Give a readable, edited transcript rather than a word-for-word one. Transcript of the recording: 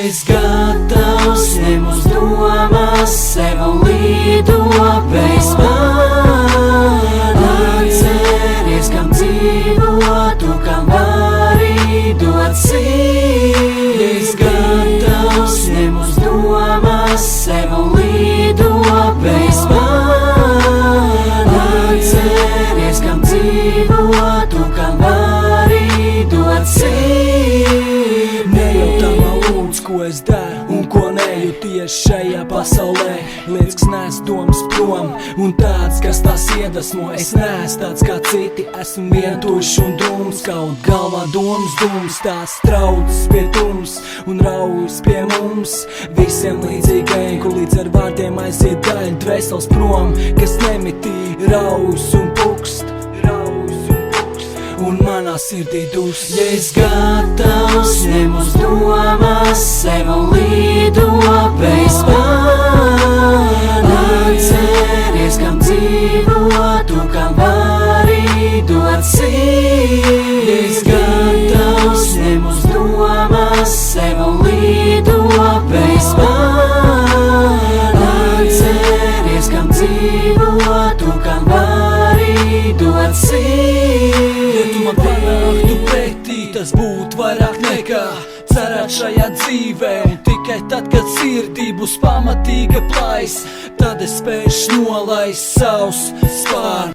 es gatavs, ņem uz domas, sev līdo bez man. Atceries, kam dzīvotu, kam vari dot sirds. Es gatavs, ņem uz domas, sev līdo bez man. Atceries, kam dzīvotu, kam vari dot sirds. Nejautāmā lūdz, ko es daru un ko nejūties šajā pasaulē. Lietas, kas nes domas prom un tāds, kas tās iedvesmo. Es neesmu tāds kā citi, esmu vientuļš un drūms. Kaut galvā domas dūms, tās traucas pie tums un raujas pie mums. Visiem līdzīgai, kur līdz ar vārdiem aiziet daļa dvēseles prom, kas nemitī raujas un pukst. Un manā sirdī dus. Ja es gatavs, ņem uz domas, sev līdo bez man. Atceries, kam dzīvotu, kam vari dot sirds. Ja es gatavs, ņem uz domas, sev līdo bez man. Atceries, kam dzīvotu, kam vari dot sirds. Man panāktu pretī, tas būtu vairāk nekā cerēt šajā dzīvē. Un tikai tad, kad sirdī būs pamatīga plais, tad es spēšu nolaist savus spārnus.